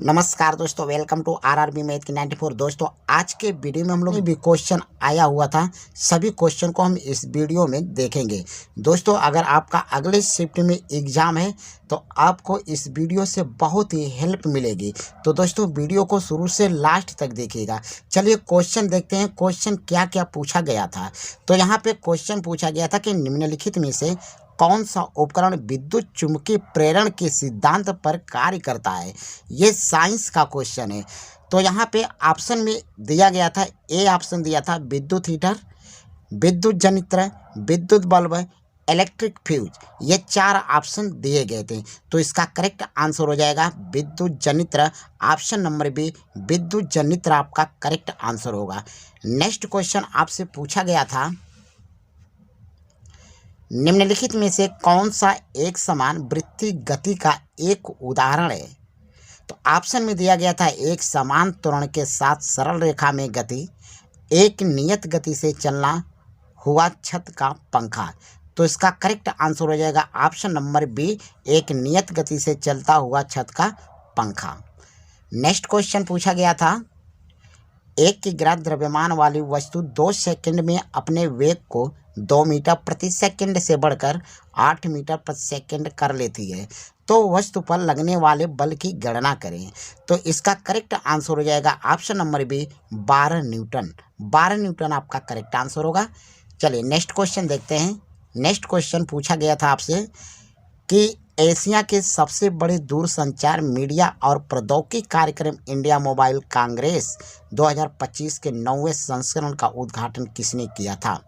नमस्कार दोस्तों, welcome to RRB math की 94। दोस्तों, आज के वीडियो में हम लोग भी क्वेश्चन आया हुआ था, सभी क्वेश्चन को हम इस वीडियो में देखेंगे। दोस्तों, अगर आपका अगले शिफ्ट में एग्ज़ाम है तो आपको इस वीडियो से बहुत ही हेल्प मिलेगी। तो दोस्तों, वीडियो को शुरू से लास्ट तक देखिएगा। चलिए क्वेश्चन देखते हैं, क्वेश्चन क्या क्या पूछा गया था। तो यहाँ पे क्वेश्चन पूछा गया था कि निम्नलिखित में से कौन सा उपकरण विद्युत चुम्बकीय प्रेरण के सिद्धांत पर कार्य करता है। ये साइंस का क्वेश्चन है। तो यहाँ पे ऑप्शन में दिया गया था, ए ऑप्शन दिया था विद्युत हीटर, विद्युत जनित्र, विद्युत बल्ब, इलेक्ट्रिक फ्यूज। ये चार ऑप्शन दिए गए थे। तो इसका करेक्ट आंसर हो जाएगा विद्युत जनित्र। ऑप्शन नंबर बी विद्युत जनित्र आपका करेक्ट आंसर होगा। नेक्स्ट क्वेश्चन आपसे पूछा गया था, निम्नलिखित में से कौन सा एक समान वृत्तीय गति का एक उदाहरण है। तो ऑप्शन में दिया गया था एक समान त्वरण के साथ सरल रेखा में गति, एक नियत गति से चलना हुआ छत का पंखा। तो इसका करेक्ट आंसर हो जाएगा ऑप्शन नंबर बी, एक नियत गति से चलता हुआ छत का पंखा। नेक्स्ट क्वेश्चन पूछा गया था, एक किग्रा द्रव्यमान वाली वस्तु 2 सेकंड में अपने वेग को 2 मीटर प्रति सेकंड से बढ़कर 8 मीटर प्रति सेकंड कर लेती है, तो वस्तु पर लगने वाले बल की गणना करें। तो इसका करेक्ट आंसर हो जाएगा option number B 12 newton. 12 newton आपका करेक्ट आंसर होगा। चलिए नेक्स्ट क्वेश्चन देखते हैं। नेक्स्ट क्वेश्चन पूछा गया था आपसे कि एशिया के सबसे बड़े दूरसंचार मीडिया और प्रौद्योगिकी कार्यक्रम इंडिया मोबाइल कांग्रेस 2025 के 9वें संस्करण का उद्घाटन किसने किया था।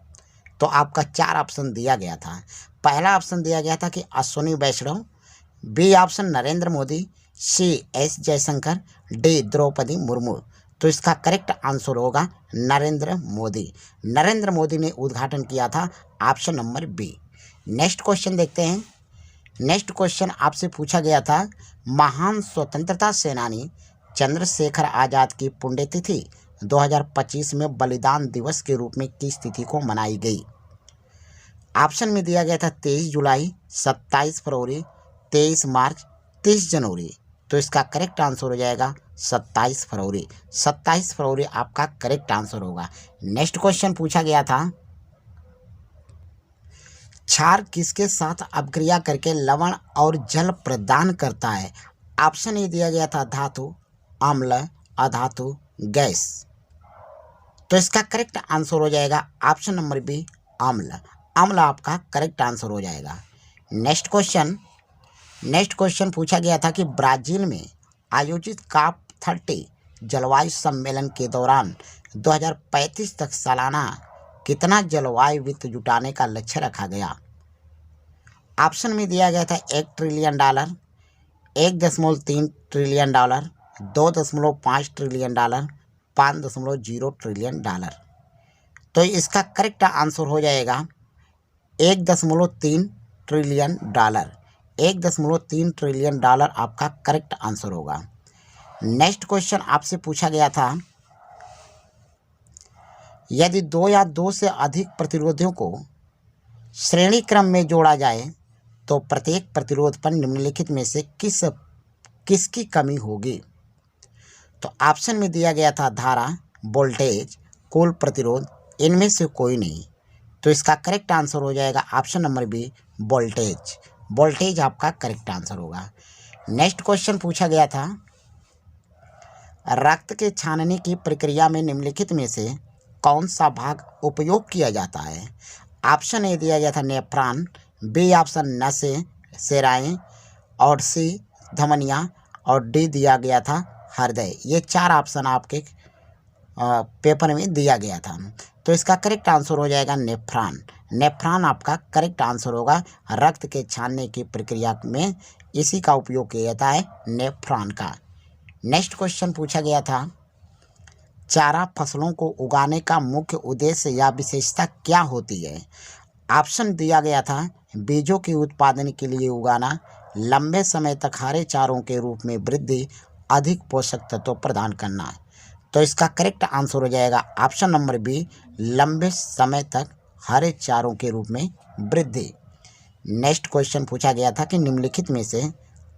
तो आपका 4 ऑप्शन दिया गया था। पहला ऑप्शन दिया गया था कि Ashwini Vaishnaw, B option Narendra Modi, C S Jaishankar, D Droupadi Murmu. तो इसका करेक्ट आंसर होगा नरेंद्र मोदी। नरेंद्र मोदी ने उद्घाटन किया था, option number B. Next question देखते हैं। नेक्स्ट क्वेश्चन आपसे पूछा गया था, महान स्वतंत्रता सेनानी चंद्रशेखर आज़ाद की पुण्यतिथि 2025 में बलिदान दिवस के रूप में किस तिथि को मनाई गई। ऑप्शन में दिया गया था 23 जुलाई, 27 फरवरी, 23 मार्च, 30 जनवरी। तो इसका करेक्ट आंसर हो जाएगा 27 फरवरी। 27 फरवरी आपका करेक्ट आंसर होगा। नेक्स्ट क्वेश्चन पूछा गया था, क्षार किसके साथ अपक्रिया करके लवण और जल प्रदान करता है। ऑप्शन ए दिया गया था धातु, अम्ल, अधातु, गैस। तो इसका करेक्ट आंसर हो जाएगा ऑप्शन नंबर बी अम्ल। अम्ल आपका करेक्ट आंसर हो जाएगा। नेक्स्ट क्वेश्चन पूछा गया था कि ब्राज़ील में आयोजित COP 30 जलवायु सम्मेलन के दौरान 2035 तक सालाना कितना जलवायु वित्त जुटाने का लक्ष्य रखा गया। ऑप्शन में दिया गया था $1 ट्रिलियन, 1.3 ट्रिलियन, $2.5 ट्रिलियन, $5.0 ट्रिलियन। तो इसका करेक्ट आंसर हो जाएगा 1.3 ट्रिलियन। 1.3 ट्रिलियन डॉलर आपका करेक्ट आंसर होगा। नेक्स्ट क्वेश्चन आपसे पूछा गया था, यदि 2 या 2 से अधिक प्रतिरोधियों को श्रेणी क्रम में जोड़ा जाए तो प्रत्येक प्रतिरोध पर निम्नलिखित में से किसकी कमी होगी। तो ऑप्शन में दिया गया था धारा, वोल्टेज, कुल प्रतिरोध, इनमें से कोई नहीं। तो इसका करेक्ट आंसर हो जाएगा option number B voltage. Voltage आपका करेक्ट आंसर होगा। नेक्स्ट क्वेश्चन पूछा गया था, रक्त के छानने की प्रक्रिया में निम्नलिखित में से कौन सा भाग उपयोग किया जाता है। ऑप्शन ए दिया गया था नेफ्रॉन, बी ऑप्शन नसें, शिराएँ, और सी धमनियाँ, और डी दिया गया था हृदय। ये 4 ऑप्शन आपके पेपर में दिया गया था। तो इसका करेक्ट आंसर हो जाएगा नेफ्रॉन। नेफ्रॉन आपका करेक्ट आंसर होगा। रक्त के छानने की प्रक्रिया में इसी का उपयोग किया जाता है, नेफ्रॉन का। नेक्स्ट क्वेश्चन पूछा गया था, चारा फसलों को उगाने का मुख्य उद्देश्य या विशेषता क्या होती है। ऑप्शन दिया गया था बीजों के उत्पादन के लिए उगाना, लंबे समय तक हरे चारों के रूप में वृद्धि, अधिक पोषक तत्व प्रदान करना। तो इसका करेक्ट आंसर हो जाएगा ऑप्शन नंबर बी लंबे समय तक हरे चारों के रूप में वृद्धि। नेक्स्ट क्वेश्चन पूछा गया था कि निम्नलिखित में से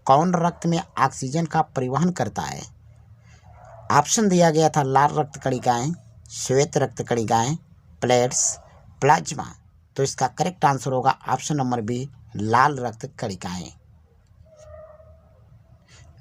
कौन रक्त में ऑक्सीजन का परिवहन करता है? ऑप्शन दिया गया था लाल रक्त कणिकाएं, श्वेत रक्त कणिकाएं, प्लेट्स, प्लाज्मा। तो इसका करेक्ट आंसर होगा ऑप्शन नंबर बी, लाल रक्त कणिकाएं।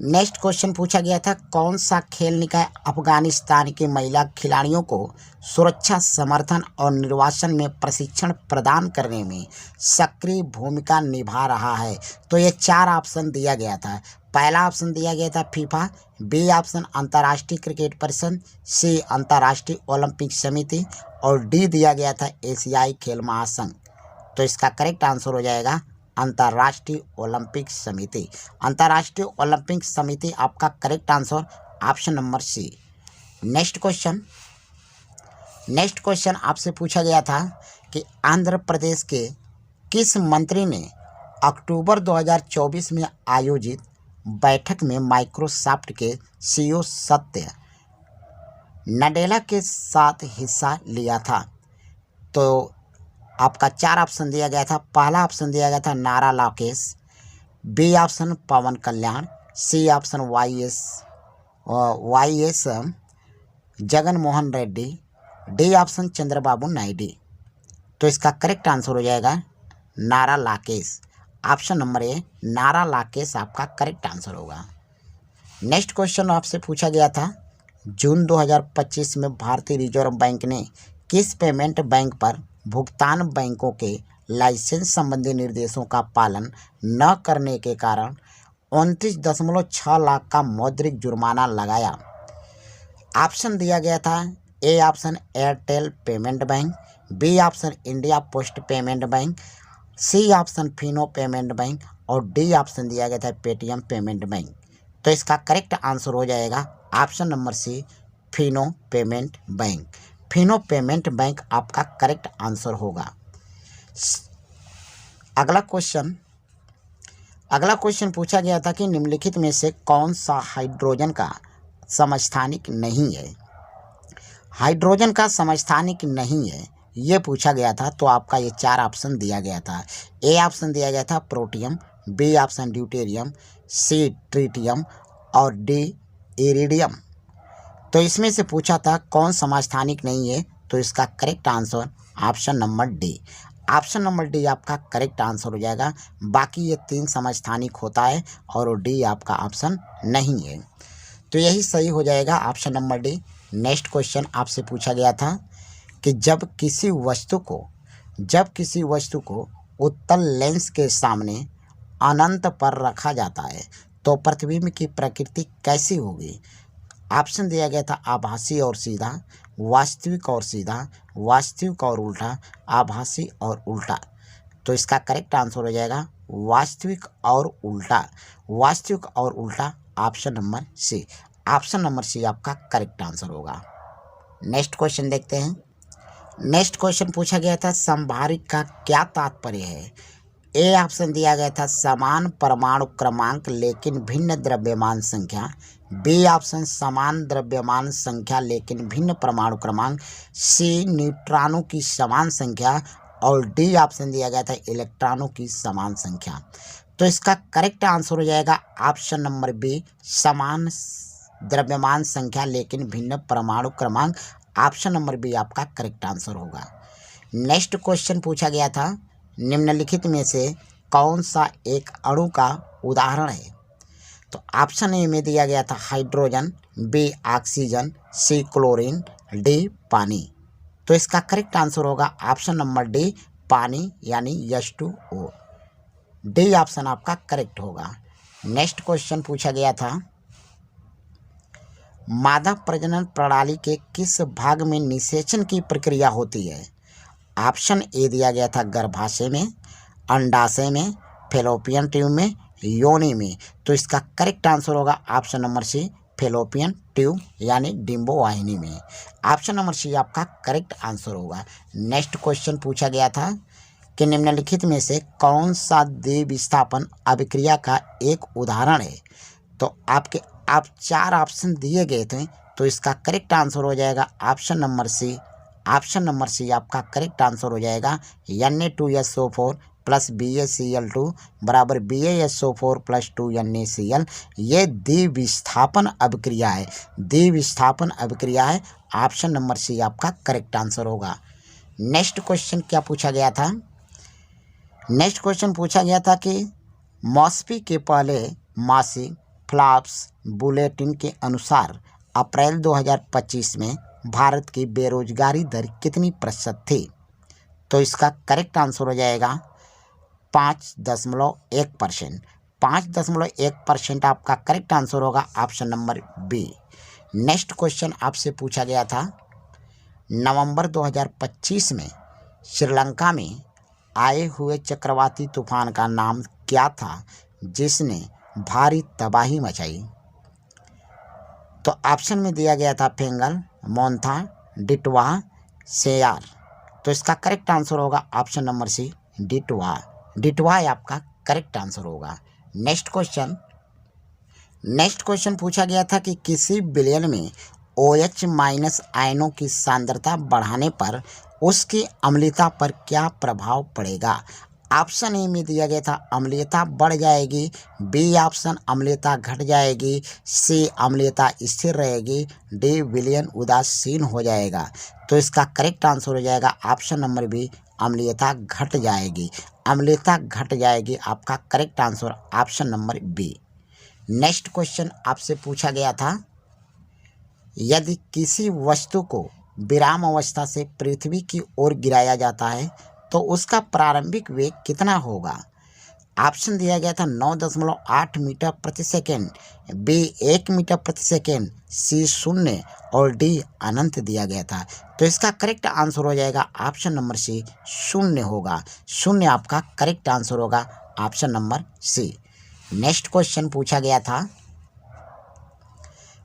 नेक्स्ट क्वेश्चन पूछा गया था, कौन सा खेल निकाय अफगानिस्तान की महिला खिलाड़ियों को सुरक्षा, समर्थन और निर्वासन में प्रशिक्षण प्रदान करने में सक्रिय भूमिका निभा रहा है? तो ये 4 ऑप्शन दिया गया था। पहला ऑप्शन दिया गया था फीफा, बी ऑप्शन अंतर्राष्ट्रीय क्रिकेट परिषद, सी अंतर्राष्ट्रीय ओलंपिक समिति और डी दिया गया था एशियाई खेल महासंघ। तो इसका करेक्ट आंसर हो जाएगा अंतर्राष्ट्रीय ओलंपिक समिति। अंतर्राष्ट्रीय ओलंपिक समिति आपका correct answer, option number C. Next question आपसे पूछा गया था कि आंध्र प्रदेश के किस मंत्री ने अक्टूबर 2024 में आयोजित बैठक में माइक्रोसॉफ्ट के सीईओ सत्य नडेला के साथ हिस्सा लिया था? तो आपका 4 ऑप्शन दिया गया था। पहला ऑप्शन दिया गया था Nara Lokesh, B option Pawan Kalyan, C option Y S Jagan Mohan Reddy, D option Chandrababu Naidu. तो इसका करेक्ट आंसर हो जाएगा नारा लोकेश। ऑप्शन नंबर ए, नारा लोकेश आपका करेक्ट आंसर होगा। नेक्स्ट क्वेश्चन आपसे पूछा गया था, जून 2025 में भारतीय रिजर्व बैंक ने किस पेमेंट बैंक पर भुगतान बैंकों के लाइसेंस संबंधी निर्देशों का पालन न करने के कारण 29.6 लाख का मौद्रिक जुर्माना लगाया? ऑप्शन दिया गया था, A option Airtel payment bank, B option India post payment bank, C option Fino payment bank और डी ऑप्शन दिया गया था पेटीएम पेमेंट बैंक। तो इसका करेक्ट आंसर हो जाएगा option number C, Fino payment bank. Fino payment bank आपका करेक्ट आंसर होगा। अगला क्वेश्चन पूछा गया था कि निम्नलिखित में से कौन सा हाइड्रोजन का समस्थानिक नहीं है? हाइड्रोजन का समस्थानिक नहीं है ये पूछा गया था। तो आपका ये 4 ऑप्शन दिया गया था। ए ऑप्शन दिया गया था प्रोटियम, बी ऑप्शन ड्यूटेरियम, सी ट्रिटियम और डी इरिडियम। तो इसमें से पूछा था कौन समस्थानिक नहीं है, तो इसका correct answer option number D. Option number D आपका करेक्ट आंसर हो जाएगा। बाकी ये 3 समस्थानिक होता है और डी आपका ऑप्शन नहीं है। तो यही सही हो जाएगा option number D. Next question आपसे पूछा गया था कि जब किसी वस्तु को उत्तल लेंस के सामने अनंत पर रखा जाता है तो प्रतिबिंब की प्रकृति कैसी होगी? ऑप्शन दिया गया था आभासी और सीधा, वास्तविक और सीधा, वास्तविक और उल्टा, आभासी और उल्टा। तो इसका करेक्ट आंसर हो जाएगा वास्तविक और उल्टा। वास्तविक और उल्टा option number C. Option number C आपका करेक्ट आंसर होगा। नेक्स्ट क्वेश्चन देखते हैं। नेक्स्ट क्वेश्चन पूछा गया था संभारिक का क्या तात्पर्य है? ए ऑप्शन दिया गया था समान परमाणु क्रमांक लेकिन भिन्न द्रव्यमान संख्या, बी ऑप्शन समान द्रव्यमान संख्या लेकिन भिन्न परमाणु क्रमांक, सी न्यूट्रॉनों की समान संख्या और डी ऑप्शन दिया गया था इलेक्ट्रॉनों की समान संख्या। तो इसका करेक्ट आंसर हो जाएगा ऑप्शन नंबर बी, समान द्रव्यमान संख्या लेकिन भिन्न परमाणु क्रमांक। ऑप्शन नंबर बी आपका करेक्ट आंसर होगा। नेक्स्ट क्वेश्चन पूछा गया था निम्नलिखित में से कौन सा एक अणु का उदाहरण है? तो ऑप्शन ए में दिया गया था हाइड्रोजन, बी ऑक्सीजन, सी क्लोरीन, डी पानी। तो इसका करेक्ट आंसर होगा ऑप्शन नंबर डी, पानी यानी H2O। डी ऑप्शन आपका करेक्ट होगा। नेक्स्ट क्वेश्चन पूछा गया था मादा प्रजनन प्रणाली के किस भाग में निषेचन की प्रक्रिया होती है? ऑप्शन ए दिया गया था गर्भाशय में, अंडाशय में, फैलोपियन ट्यूब में, योनि में। तो इसका करेक्ट आंसर होगा option number C, fallopian tube यानी डिंबोवाहिनी में। ऑप्शन नंबर सी आपका करेक्ट आंसर होगा। नेक्स्ट क्वेश्चन पूछा गया था कि निम्नलिखित में से कौन सा द्विविस्थापन अभिक्रिया का एक उदाहरण है? तो आप 4 ऑप्शन दिए गए थे, तो इसका करेक्ट आंसर हो जाएगा option number C. Option number C आपका करेक्ट आंसर हो जाएगा Na2SO4 प्लस BaCl2 बराबर BaSO4 प्लस 2 NaCl। ये द्विविस्थापन अभिक्रिया है, द्विविस्थापन अभिक्रिया है। ऑप्शन नंबर सी आपका करेक्ट आंसर होगा। नेक्स्ट क्वेश्चन क्या पूछा गया था? नेक्स्ट क्वेश्चन पूछा गया था कि मॉस्फी के पहले मासिक फ्लॉप्स बुलेटिन के अनुसार अप्रैल 2025 में भारत की बेरोजगारी दर कितनी प्रतिशत थी? तो इसका करेक्ट आंसर हो जाएगा 5.1%। 5.1% आपका करेक्ट आंसर होगा, option number B. Next question आपसे पूछा गया था नवंबर 2025 में श्रीलंका में आए हुए चक्रवाती तूफान का नाम क्या था जिसने भारी तबाही मचाई? तो ऑप्शन में दिया गया था फेंगल, मोन्था, डिटवा, सेयार। तो इसका करेक्ट आंसर होगा ऑप्शन नंबर सी डिटवा। डिटवा आपका करेक्ट आंसर होगा। नेक्स्ट क्वेश्चन पूछा गया था कि किसी विलयन में OH माइनस आयनों की सांद्रता बढ़ाने पर उसकी अम्लीयता पर क्या प्रभाव पड़ेगा? ऑप्शन ए में दिया गया था अम्लीयता बढ़ जाएगी, बी ऑप्शन अम्लीयता घट जाएगी, सी अम्लीयता स्थिर रहेगी, डी विलयन उदासीन हो जाएगा। तो इसका करेक्ट आंसर हो जाएगा ऑप्शन नंबर बी अम्लीयता घट जाएगी। अम्लीयता घट जाएगी आपका correct answer option number B. Next question आपसे पूछा गया था यदि किसी वस्तु को विराम अवस्था से पृथ्वी की ओर गिराया जाता है तो उसका प्रारंभिक वेग कितना होगा? ऑप्शन दिया गया था 9.8 मीटर प्रति सेकेंड, बी 1 मीटर प्रति सेकेंड, सी 0 और डी अनंत दिया गया था। तो इसका करेक्ट आंसर हो जाएगा ऑप्शन नंबर सी 0 होगा। 0 आपका करेक्ट आंसर होगा option number C. Next question पूछा गया था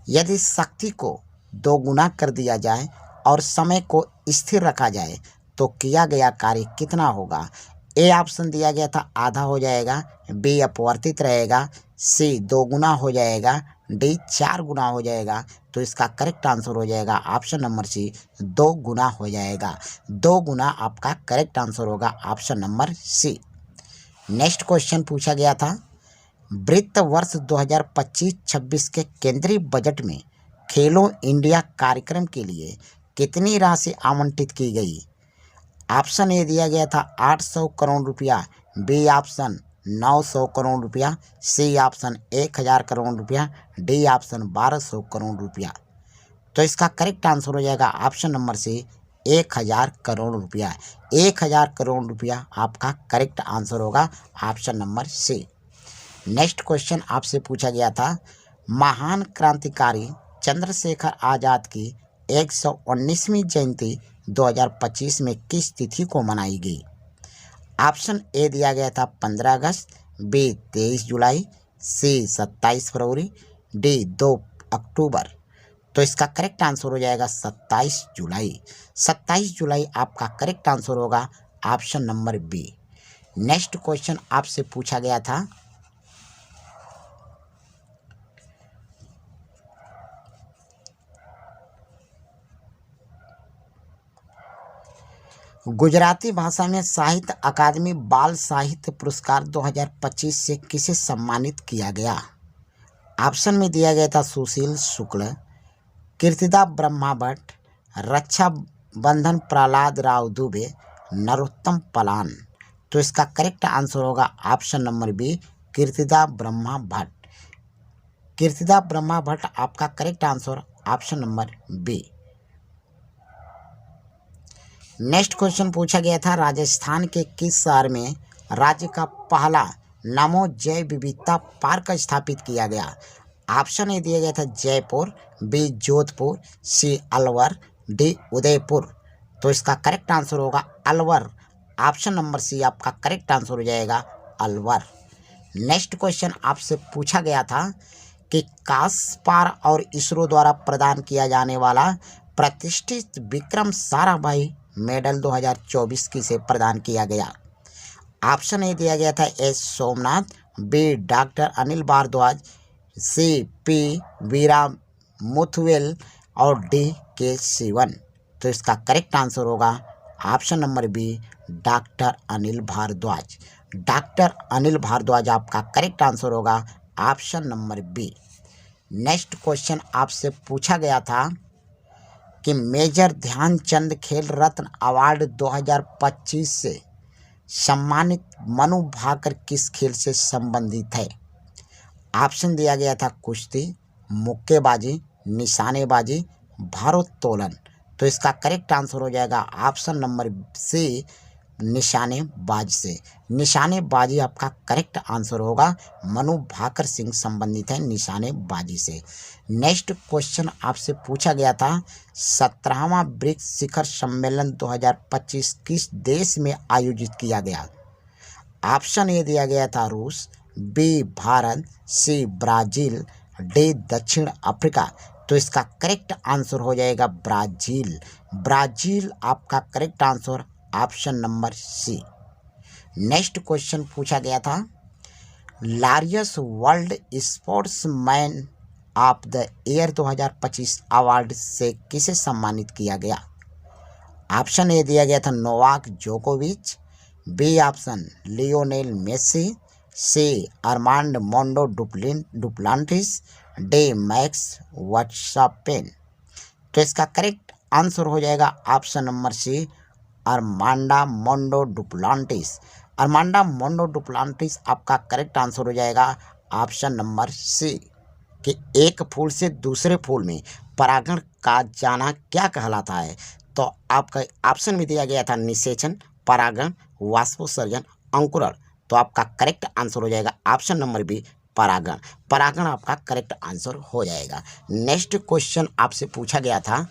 यदि शक्ति को 2 गुना कर दिया जाए और समय को स्थिर रखा जाए तो किया गया कार्य कितना होगा? ए ऑप्शन दिया गया था आधा हो जाएगा, बी अपवर्तित रहेगा, सी 2 गुना हो जाएगा, डी 4 गुना हो जाएगा। तो इसका करेक्ट आंसर हो जाएगा ऑप्शन नंबर सी 2 गुना हो जाएगा। 2 गुना आपका करेक्ट आंसर होगा option number C. Next question पूछा गया था वित्त वर्ष 2025-26 के केंद्रीय बजट में खेलो इंडिया कार्यक्रम के लिए कितनी राशि आवंटित की गई? ऑप्शन ए दिया गया था 800 करोड़ रुपया, बी ऑप्शन 900 करोड़ रुपया, सी ऑप्शन 1000 करोड़ रुपया, डी ऑप्शन 1200 करोड़ रुपया। तो इसका करेक्ट आंसर हो जाएगा ऑप्शन नंबर सी 1000 करोड़ रुपया। 1000 करोड़ रुपया आपका करेक्ट आंसर होगा option number C. Next question आपसे पूछा गया था महान क्रांतिकारी चंद्रशेखर आज़ाद की 119वीं जयंती 2025 में किस तिथि को मनाई गई? ऑप्शन ए दिया गया था 15 अगस्त, बी 23 जुलाई, सी 27 फरवरी, डी 2 अक्टूबर। तो इसका करेक्ट आंसर हो जाएगा 27 जुलाई। 27 जुलाई आपका करेक्ट आंसर होगा option number B. Next question आपसे पूछा गया था गुजराती भाषा में साहित्य अकादमी बाल साहित्य पुरस्कार 2025 से किसे सम्मानित किया गया? ऑप्शन में दिया गया था सुशील शुक्ल, कीर्तिदा ब्रह्मा भट्ट, रक्षा बंधन प्रहलाद राव दुबे, नरोत्तम पलान। तो इसका करेक्ट आंसर होगा option number B Kirtida Brahma Bhatt. Kirtida Brahma Bhatt आपका correct answer option number B. Next question पूछा गया था राजस्थान के किस शहर में राज्य का पहला नमो जैव विविधता पार्क स्थापित किया गया? ऑप्शन ए दिया गया था जयपुर, बी जोधपुर, सी अलवर, डी उदयपुर। तो इसका करेक्ट आंसर होगा अलवर। ऑप्शन नंबर सी आपका करेक्ट आंसर हो जाएगा अलवर। नेक्स्ट क्वेश्चन आपसे पूछा गया था कि कास्पार और इसरो द्वारा प्रदान किया जाने वाला प्रतिष्ठित विक्रम साराभाई मेडल 2024 किसे प्रदान किया गया? ऑप्शन ए दिया गया था S Somnath, B doctor Anil Bhardwaj, C P Veera Muthuvel और डी के शिवन। तो इसका करेक्ट आंसर होगा option number B doctor Anil Bhardwaj. Doctor Anil Bhardwaj आपका करेक्ट आंसर होगा option number B. Next question आपसे पूछा गया था कि मेजर ध्यानचंद खेल रत्न अवार्ड 2025 से सम्मानित मनु भाकर किस खेल से संबंधित है। ऑप्शन दिया गया था कुश्ती, मुक्केबाजी, निशानेबाजी, भारोत्तोलन। तो इसका करेक्ट आंसर हो जाएगा ऑप्शन नंबर सी, निशानेबाजी से। निशानेबाजी आपका करेक्ट आंसर होगा। मनु भाकर सिंह संबंधित है निशानेबाजी से। नेक्स्ट क्वेश्चन आपसे पूछा गया था 17वां ब्रिक्स शिखर सम्मेलन 2025 किस देश में आयोजित किया गया। ऑप्शन ए दिया गया था रूस, B Bharat, C Brazil, D दक्षिण अफ्रीका। तो इसका करेक्ट आंसर हो जाएगा ब्राज़ील। ब्राज़ील आपका correct answer option number C. Next question पूछा गया था largest world sportsman of the year 2025 award से किसे सम्मानित किया गया। ऑप्शन ए दिया गया था नोवाक जोकोविच, B option Lionel Messi, C Armand Mondo Duplantis, D Max Verstappen. तो इसका करेक्ट आंसर हो जाएगा option number C, Armand Mondo Duplantis. Armand Mondo Duplantis आपका करेक्ट आंसर हो जाएगा ऑप्शन नंबर सी। कि एक फूल से दूसरे फूल में परागण का जाना क्या कहलाता है। तो आपका ऑप्शन में दिया गया था निषेचन, परागण, वाष्पोत्सर्जन, अंकुरण। तो आपका करेक्ट आंसर हो जाएगा ऑप्शन नंबर बी, परागण। परागण आपका करेक्ट आंसर हो जाएगा। नेक्स्ट क्वेश्चन आपसे पूछा गया था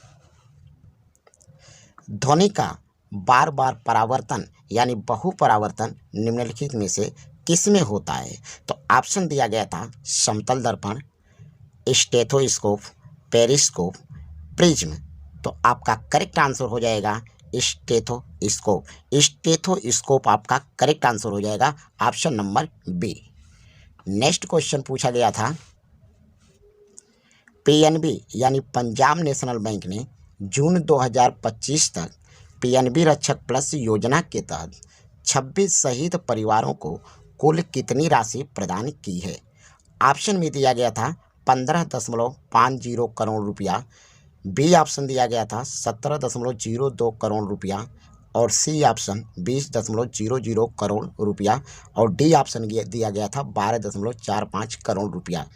ध्वनि का बार बार परावर्तन यानी बहुपरावर्तन निम्नलिखित में से किसमें होता है। तो ऑप्शन दिया गया था समतल दर्पण, स्टेथोस्कोप, पेरिस्कोप, प्रिज्म। तो आपका करेक्ट आंसर हो जाएगा स्टेथोस्कोप। स्टेथोस्कोप आपका करेक्ट आंसर हो जाएगा option number B. Next question पूछा गया था पीएनबी यानी पंजाब नेशनल बैंक ने जून 2025 तक पीएनबी रक्षक प्लस योजना के तहत 26 शहीद परिवारों को कुल कितनी राशि प्रदान की है। ऑप्शन में दिया गया था 15.50 करोड़ रुपया, बी ऑप्शन दिया गया था 17.02 करोड़ रुपया और सी ऑप्शन 20.00 करोड़ रुपया और डी ऑप्शन दिया गया था 12.45 करोड़ रुपया।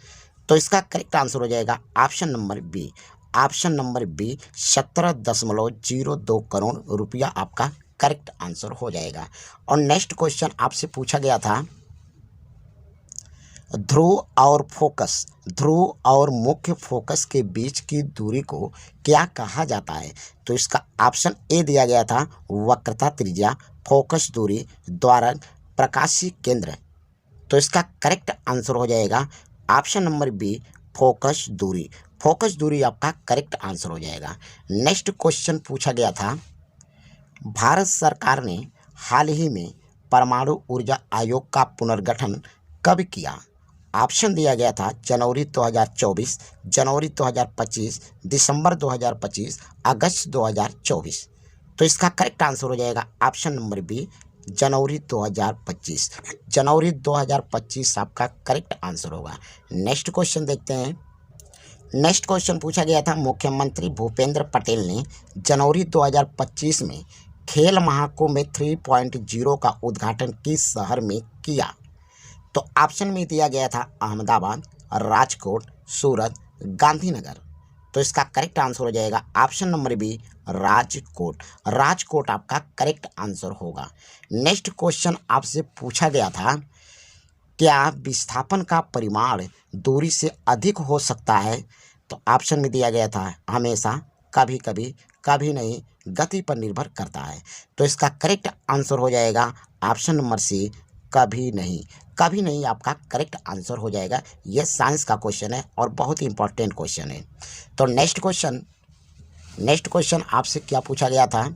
तो इसका करेक्ट आंसर हो जाएगा option number B. Option number B 17.02 crore रुपया आपका करेक्ट आंसर हो जाएगा। और नेक्स्ट क्वेश्चन आपसे पूछा गया था ध्रुव और मुख्य फोकस के बीच की दूरी को क्या कहा जाता है। तो इसका ऑप्शन ए दिया गया था वक्रता त्रिज्या, फोकस दूरी, द्वारा प्रकाशीय केंद्र। तो इसका करेक्ट आंसर हो जाएगा ऑप्शन नंबर बी, फोकस दूरी। फोकस दूरी आपका करेक्ट आंसर हो जाएगा। नेक्स्ट क्वेश्चन पूछा गया था भारत सरकार ने हाल ही में परमाणु ऊर्जा आयोग का पुनर्गठन कब किया। ऑप्शन दिया गया था जनवरी 2024, जनवरी 2025, दिसंबर 2025, अगस्त 2024। तो इसका करेक्ट आंसर हो जाएगा ऑप्शन नंबर बी, जनवरी 2025। जनवरी 2025 आपका करेक्ट आंसर होगा। नेक्स्ट क्वेश्चन देखते हैं। नेक्स्ट क्वेश्चन पूछा गया था मुख्यमंत्री भूपेंद्र पटेल ने जनवरी 2025 में खेल महाकुंभ में 3.0 का उद्घाटन किस शहर में किया। तो ऑप्शन में दिया गया था अहमदाबाद, राजकोट, सूरत, गांधीनगर। तो इसका करेक्ट आंसर हो जाएगा option number B, Rajkot. Rajkot आपका करेक्ट आंसर होगा। नेक्स्ट क्वेश्चन आपसे पूछा गया था क्या विस्थापन का परिमाण दूरी से अधिक हो सकता है। तो ऑप्शन में दिया गया था हमेशा, कभी कभी, कभी नहीं, गति पर निर्भर करता है। तो इसका करेक्ट आंसर हो जाएगा ऑप्शन नंबर सी, कभी नहीं। कभी नहीं आपका करेक्ट आंसर हो जाएगा। यह साइंस का क्वेश्चन है और बहुत ही इंपॉर्टेंट क्वेश्चन है। तो नेक्स्ट क्वेश्चन आपसे क्या पूछा गया था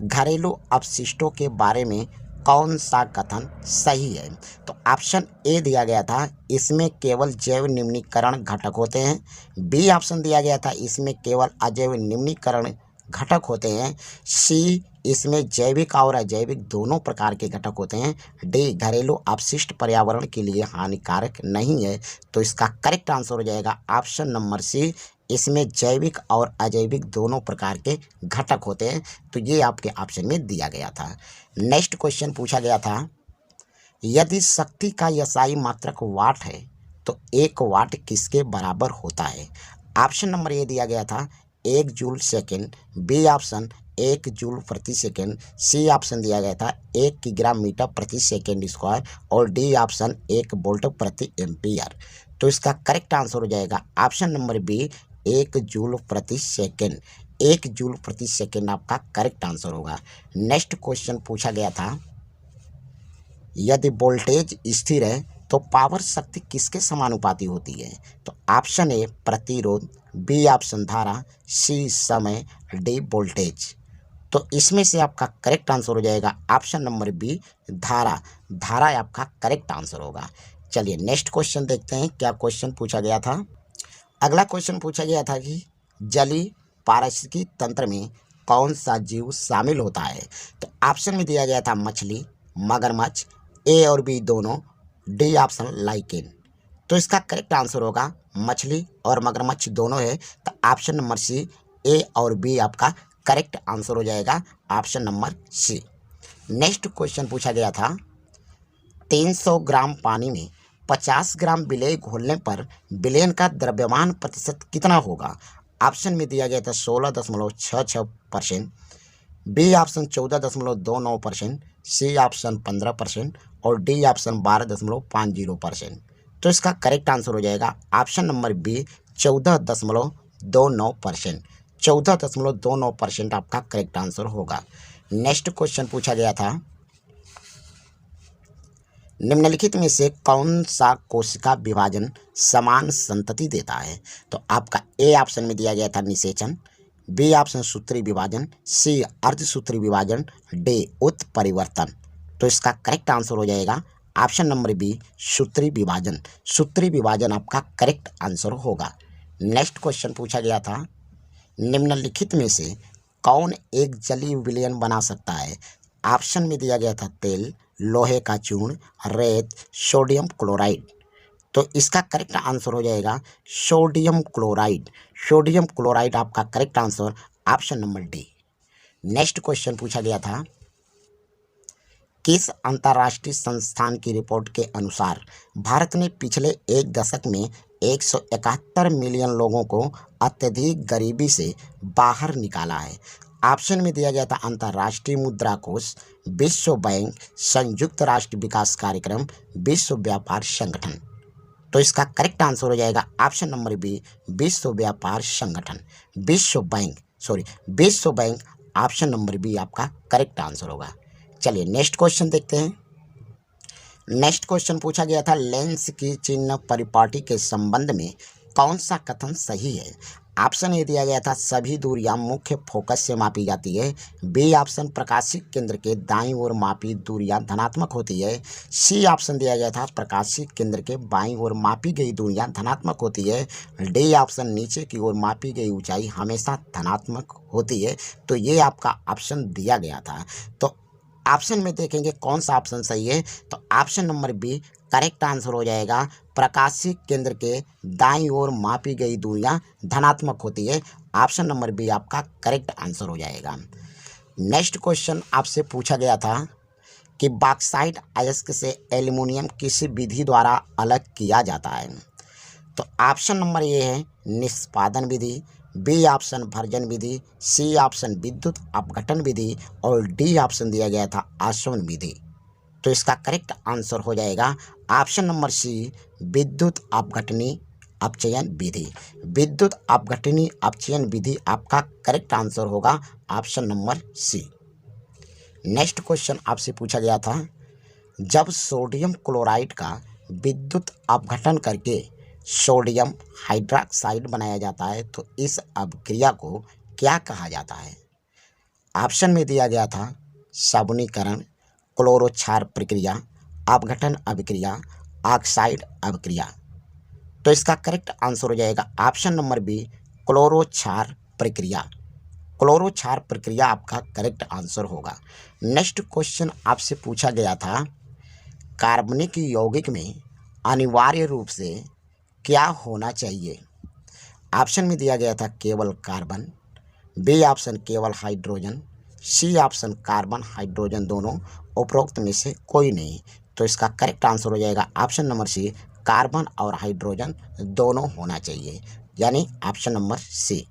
घरेलू अपशिष्टों के बारे में कौन सा कथन सही है। तो ऑप्शन ए दिया गया था इसमें केवल जैव निम्नीकरण घटक होते हैं, बी ऑप्शन दिया गया था इसमें केवल अजैव निम्नीकरण घटक होते हैं, सी इसमें जैविक और अजैविक दोनों प्रकार के घटक होते हैं। डी, घरेलू अपशिष्ट पर्यावरण के लिए हानिकारक नहीं है। तो इसका करेक्ट आंसर हो जाएगा ऑप्शन नंबर सी, इसमें जैविक और अजैविक दोनों प्रकार के घटक होते हैं। तो ये आपके ऑप्शन में दिया गया था। नेक्स्ट क्वेश्चन पूछा गया था, यदि शक्ति का एसआई मात्रक वाट है तो 1 वाट किसके बराबर होता है? ऑप्शन नंबर ए दिया गया था 1 joule second, B option 1 joule प्रति सेकेंड, सी ऑप्शन दिया गया था 1 किग्रा मीटर प्रति सेकेंड स्क्वायर और डी ऑप्शन 1 वोल्ट प्रति एम्पियर। तो इसका करेक्ट आंसर हो जाएगा ऑप्शन नंबर बी, 1 जूल प्रति सेकेंड। 1 जूल प्रति सेकेंड आपका करेक्ट आंसर होगा। नेक्स्ट क्वेश्चन पूछा गया था, यदि वोल्टेज स्थिर है तो पावर शक्ति किसके समानुपाती होती है? तो ऑप्शन ए प्रतिरोध, बी ऑप्शन धारा, सी समय, डी वोल्टेज। तो इसमें से आपका करेक्ट आंसर हो जाएगा ऑप्शन नंबर बी धारा। धारा आपका करेक्ट आंसर होगा। चलिए नेक्स्ट क्वेश्चन देखते हैं क्या क्वेश्चन पूछा गया था। अगला क्वेश्चन पूछा गया था कि जलीय पारिस्थितिकी तंत्र में कौन सा जीव शामिल होता है? तो ऑप्शन में दिया गया था मछली, मगरमच्छ, ए और बी दोनों, डी ऑप्शन लाइकेन। तो इसका करेक्ट आंसर होगा मछली और मगरमच्छ दोनों है। तो ऑप्शन नंबर सी, ए और बी आपका करेक्ट आंसर हो जाएगा option number C. Next question पूछा गया था, 300 ग्राम पानी में 50 ग्राम विलेय घोलने पर विलयन का द्रव्यमान प्रतिशत कितना होगा? ऑप्शन में दिया गया था 16.66%, बी ऑप्शन 14.29%, सी ऑप्शन 15% और डी ऑप्शन 12.50%। तो इसका करेक्ट आंसर हो जाएगा ऑप्शन नंबर बी 14.29%। 14.29% आपका करेक्ट आंसर होगा। नेक्स्ट क्वेश्चन पूछा गया था, निम्नलिखित में से कौन सा कोशिका विभाजन समान संतति देता है? तो आपका ए ऑप्शन में दिया गया था निषेचन, बी ऑप्शन सूत्री विभाजन, सी अर्धसूत्री विभाजन, डी उत्परिवर्तन। तो इसका करेक्ट आंसर हो जाएगा ऑप्शन नंबर बी सूत्री विभाजन। सूत्री विभाजन आपका करेक्ट आंसर होगा। नेक्स्ट क्वेश्चन पूछा गया था, निम्नलिखित में से कौन एक जलीय विलयन बना सकता है? ऑप्शन में दिया गया था तेल, लोहे का चूर्ण, रेत, सोडियम क्लोराइड। तो इसका करेक्ट आंसर हो जाएगा सोडियम क्लोराइड। सोडियम क्लोराइड आपका correct answer option number D. Next question पूछा गया था, किस अंतर्राष्ट्रीय संस्थान की रिपोर्ट के अनुसार भारत ने पिछले एक दशक में 171 मिलियन लोगों को अत्यधिक गरीबी से बाहर निकाला है? ऑप्शन में दिया गया था अंतर्राष्ट्रीय मुद्रा कोष, विश्व बैंक, संयुक्त राष्ट्र विकास कार्यक्रम, विश्व व्यापार संगठन। तो इसका करेक्ट आंसर हो जाएगा ऑप्शन नंबर बी विश्व व्यापार संगठन। विश्व बैंक ऑप्शन नंबर बी आपका करेक्ट आंसर होगा। चलिए नेक्स्ट क्वेश्चन देखते हैं। नेक्स्ट क्वेश्चन पूछा गया था, लेंस की चिन्ह परिपाटी के संबंध में कौन सा कथन सही है? ऑप्शन ए दिया गया था सभी दूरियां मुख्य फोकस से मापी जाती है, बी ऑप्शन प्रकाशीय केंद्र के दाईं ओर मापी दूरियां धनात्मक होती है, सी ऑप्शन दिया गया था प्रकाशीय केंद्र के बाईं ओर मापी गई दूरियां धनात्मक होती है, डी ऑप्शन नीचे की ओर मापी गई ऊंचाई हमेशा धनात्मक होती है। तो ये आपका ऑप्शन दिया गया था। तो ऑप्शन में देखेंगे कौन सा ऑप्शन सही है। तो option number B correct answer हो जाएगा, प्रकाशीय केंद्र के दाईं ओर मापी गई दूरियां धनात्मक होती है। ऑप्शन नंबर बी आपका करेक्ट आंसर हो जाएगा। नेक्स्ट क्वेश्चन आपसे पूछा गया था कि बॉक्साइट अयस्क से एल्युमिनियम किस विधि द्वारा अलग किया जाता है? तो ऑप्शन नंबर ए है निष्पादन विधि, बी ऑप्शन भर्जन विधि, सी ऑप्शन विद्युत अपघटन विधि और डी ऑप्शन दिया गया था आसवन विधि। तो इसका करेक्ट आंसर हो जाएगा ऑप्शन नंबर सी विद्युत अपघटनी अपचयन विधि। विद्युत अपघटनी अपचयन विधि आपका करेक्ट आंसर होगा option number C. Next question आपसे पूछा गया था, जब सोडियम क्लोराइड का विद्युत अपघटन करके सोडियम हाइड्रॉक्साइड बनाया जाता है तो इस अभिक्रिया को क्या कहा जाता है? ऑप्शन में दिया गया था साबुनीकरण, क्लोरोक्षार प्रक्रिया, अपघटन अभिक्रिया, ऑक्साइड अभिक्रिया। तो इसका करेक्ट आंसर हो जाएगा ऑप्शन नंबर बी क्लोरोक्षार प्रक्रिया। क्लोरोक्षार प्रक्रिया आपका करेक्ट आंसर होगा। नेक्स्ट क्वेश्चन आपसे पूछा गया था, कार्बनिक यौगिक में अनिवार्य रूप से क्या होना चाहिए। ऑप्शन में दिया गया था केवल कार्बन, बी ऑप्शन केवल hydrogen, C option carbon hydrogen दोनों, उपरोक्त में से कोई नहीं। तो इसका करेक्ट आंसर हो जाएगा ऑप्शन नंबर सी, कार्बन और हाइड्रोजन दोनों होना चाहिए, यानी option number C.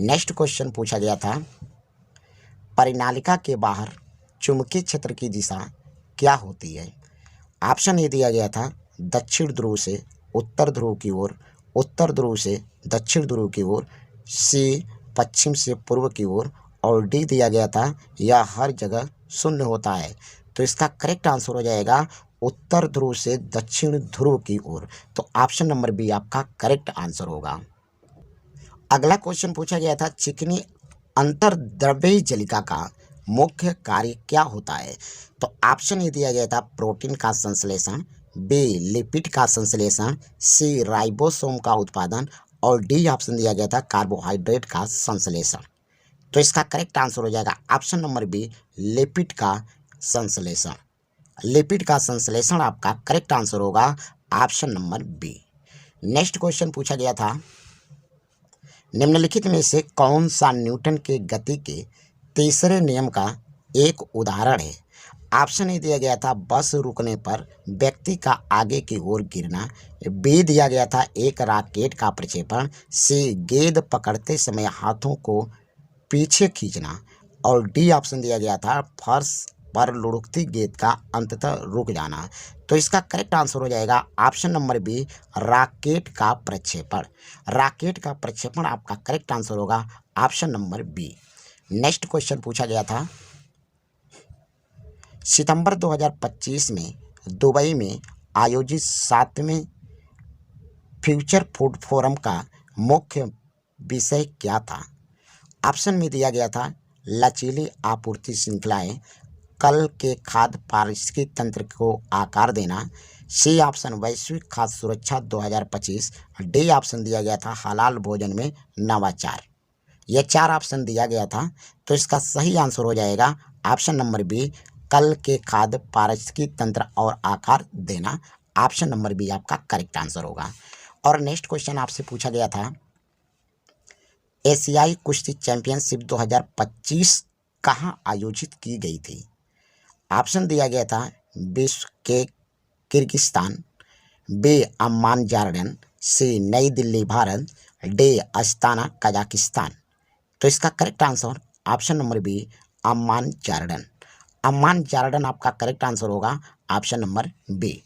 Next question पूछा गया था, परिनालिका के बाहर चुंबकीय क्षेत्र की दिशा क्या होती है। ऑप्शन ए दिया गया था दक्षिण ध्रुव से उत्तर ध्रुव की ओर, उत्तर ध्रुव से दक्षिण ध्रुव की ओर, सी पश्चिम से पूर्व की ओर, और डी दिया गया था यह हर जगह शून्य होता है। तो इसका करेक्ट आंसर हो जाएगा उत्तर ध्रुव से दक्षिण ध्रुव की ओर। तो ऑप्शन नंबर बी आपका करेक्ट आंसर होगा। अगला क्वेश्चन पूछा गया था, चिकनी अंतर्द्रव्यी जलिका का मुख्य कार्य क्या होता है। तो ऑप्शन ए दिया गया था प्रोटीन का संश्लेषण, बी लिपिड का संश्लेषण, सी राइबोसोम का उत्पादन, और डी ऑप्शन दिया गया था कार्बोहाइड्रेट का संश्लेषण। तो इसका करेक्ट आंसर हो जाएगा ऑप्शन नंबर बी, लिपिड का संश्लेषण। लिपिड का संश्लेषण आपका करेक्ट आंसर होगा option number B. Next question पूछा गया था, निम्नलिखित में से कौन सा न्यूटन के गति के तीसरे नियम का एक उदाहरण है। ऑप्शन ए दिया गया था बस रुकने पर व्यक्ति का आगे की ओर गिरना, बी दिया गया था एक रॉकेट का प्रक्षेपण, सी गेंद पकड़ते समय हाथों को पीछे खींचना, और डी ऑप्शन दिया गया था फर्श पर लुढ़कती गेंद का अंततः रुक जाना। तो इसका करेक्ट आंसर हो जाएगा ऑप्शन नंबर बी, रॉकेट का प्रक्षेपण। रॉकेट का प्रक्षेपण आपका करेक्ट आंसर होगा option number B. Next question पूछा गया था, सितंबर 2025 में दुबई में आयोजित 7वें फ्यूचर फूड फोरम का मुख्य विषय क्या था। ऑप्शन में दिया गया था लचीली आपूर्ति श्रृंखलाएं, कल के खाद्य पारिस्थितिकी तंत्र को आकार देना, सी ऑप्शन वैश्विक खाद्य सुरक्षा 2025, डी ऑप्शन दिया गया था हलाल भोजन में नवाचार। ये चार ऑप्शन दिया गया था। तो इसका सही आंसर हो जाएगा ऑप्शन नंबर बी, कल के खाद्य पारिस्थितिकी तंत्र और आकार देना। ऑप्शन नंबर बी आपका करेक्ट आंसर होगा। और नेक्स्ट क्वेश्चन आपसे पूछा गया था, एशियाई कुश्ती चैंपियनशिप 2025 कहाँ आयोजित की गई थी। ऑप्शन दिया गया था विश्व के Kyrgyzstan, B Amman Jordan, C नई Delhi Bharat, D Astana Kazakhstan. तो इसका correct answer option number B, Amman Jordan. Amman Jordan आपका करेक्ट आंसर होगा option number B.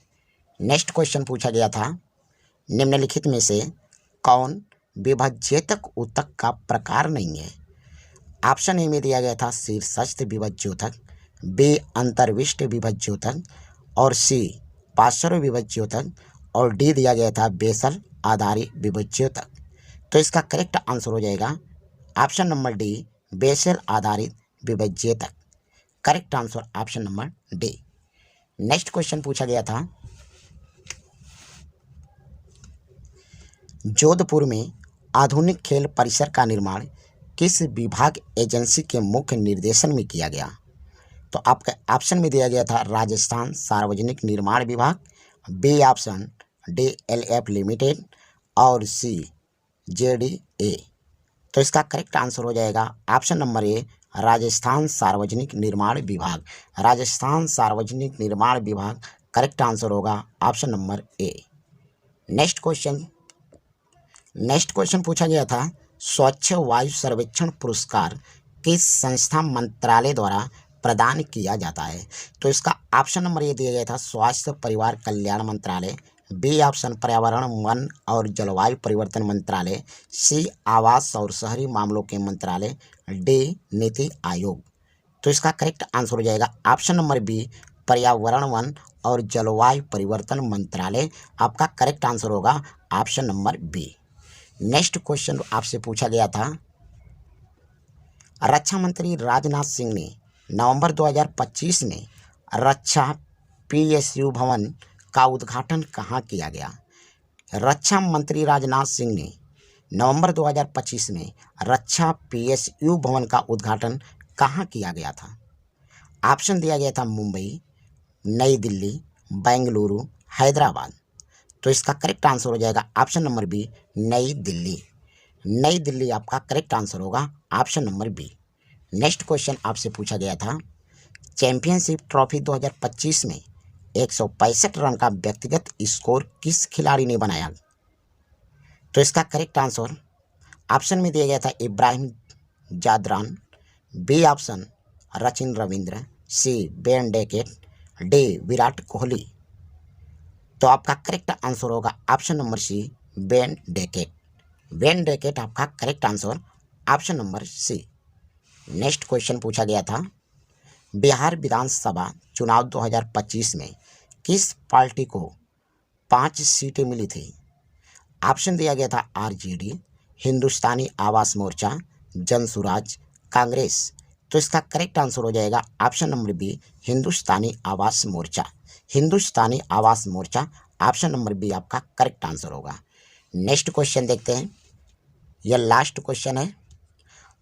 Next question पूछा गया था, निम्नलिखित में से कौन विभज्यतक ऊतक का प्रकार नहीं है। ऑप्शन ए में दिया गया था शीर्षस्थ विभज्योतक, बी अंतर्विष्ट विभज्योतक, और सी पार्श्व विभज्योतक, और डी दिया गया था बेसल आधारित विभज्योतक। तो इसका करेक्ट आंसर हो जाएगा ऑप्शन नंबर डी, बेसल आधारित विभज्योतक। Correct answer option number D. Next question पूछा गया था, जोधपुर में आधुनिक खेल परिसर का निर्माण किस विभाग एजेंसी के मुख्य निर्देशन में किया गया। तो आपका ऑप्शन में दिया गया था राजस्थान सार्वजनिक निर्माण विभाग, बी ऑप्शन DLF लिमिटेड, और सी JDA। तो इसका करेक्ट आंसर हो जाएगा ऑप्शन नंबर ए, राजस्थान सार्वजनिक निर्माण विभाग। राजस्थान सार्वजनिक निर्माण विभाग करेक्ट आंसर होगा option number A. Next question पूछा गया था, स्वच्छ वायु सर्वेक्षण पुरस्कार किस संस्था मंत्रालय द्वारा प्रदान किया जाता है। तो इसका ऑप्शन नंबर ये दिया गया था स्वास्थ्य परिवार कल्याण मंत्रालय, बी ऑप्शन पर्यावरण वन और जलवायु परिवर्तन मंत्रालय, सी आवास और शहरी मामलों के मंत्रालय, डी नीति आयोग। तो इसका करेक्ट आंसर हो जाएगा ऑप्शन नंबर बी, पर्यावरण वन और जलवायु परिवर्तन मंत्रालय। आपका करेक्ट आंसर होगा option number B. Next question आपसे पूछा गया था, रक्षा मंत्री राजनाथ सिंह ने नवंबर 2025 में रक्षा PSU भवन का उद्घाटन कहाँ किया गया। रक्षा मंत्री राजनाथ सिंह ने नवंबर 2025 में रक्षा PSU भवन का उद्घाटन कहाँ किया गया था? ऑप्शन दिया गया था मुंबई, नई दिल्ली, बेंगलुरु, हैदराबाद। तो इसका करेक्ट आंसर हो जाएगा ऑप्शन नंबर बी, नई दिल्ली। नई दिल्ली आपका करेक्ट आंसर होगा, option number B. Next question आपसे पूछा गया था, चैंपियनशिप ट्रॉफी 2025 में 165 रन का व्यक्तिगत स्कोर किस खिलाड़ी ने बनाया? तो इसका करेक्ट आंसर ऑप्शन में दिया गया था Ibrahim Zadran, B option Sachin Ravindra, C Ben Duckett, D Virat Kohli. तो आपका करेक्ट आंसर होगा option number C, Ben Duckett. Ben Duckett आपका correct answer, option number C. Next question पूछा गया था, बिहार विधानसभा चुनाव 2025 में किस पार्टी को 5 सीटें मिली थी? ऑप्शन दिया गया था RJD, हिंदुस्तानी आवास मोर्चा, जनसुराज, कांग्रेस। तो इसका करेक्ट आंसर हो जाएगा ऑप्शन नंबर बी, हिंदुस्तानी आवास मोर्चा। हिंदुस्तानी आवास मोर्चा, ऑप्शन नंबर बी आपका करेक्ट आंसर होगा। नेक्स्ट क्वेश्चन देखते हैं, यह लास्ट क्वेश्चन है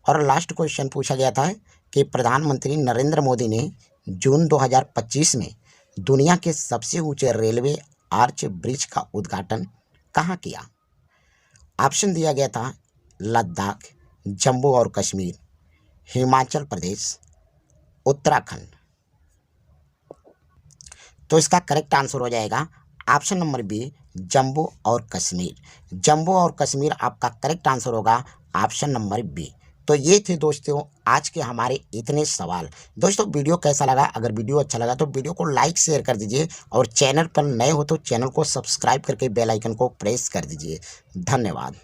और लास्ट क्वेश्चन पूछा गया था कि प्रधानमंत्री नरेंद्र मोदी ने जून 2025 में दुनिया के सबसे ऊंचे रेलवे आर्च ब्रिज का उद्घाटन कहाँ किया? ऑप्शन दिया गया था लद्दाख, जम्मू और कश्मीर, हिमाचल प्रदेश, उत्तराखंड। तो इसका करेक्ट आंसर हो जाएगा ऑप्शन नंबर बी, जम्मू और कश्मीर। जम्मू और कश्मीर आपका करेक्ट आंसर होगा, ऑप्शन नंबर बी। तो ये थे दोस्तों आज के हमारे इतने सवाल। दोस्तों वीडियो कैसा लगा? अगर वीडियो अच्छा लगा तो वीडियो को लाइक शेयर कर दीजिए और चैनल पर नए हो तो चैनल को सब्सक्राइब करके बेल आइकन को प्रेस कर दीजिए। धन्यवाद।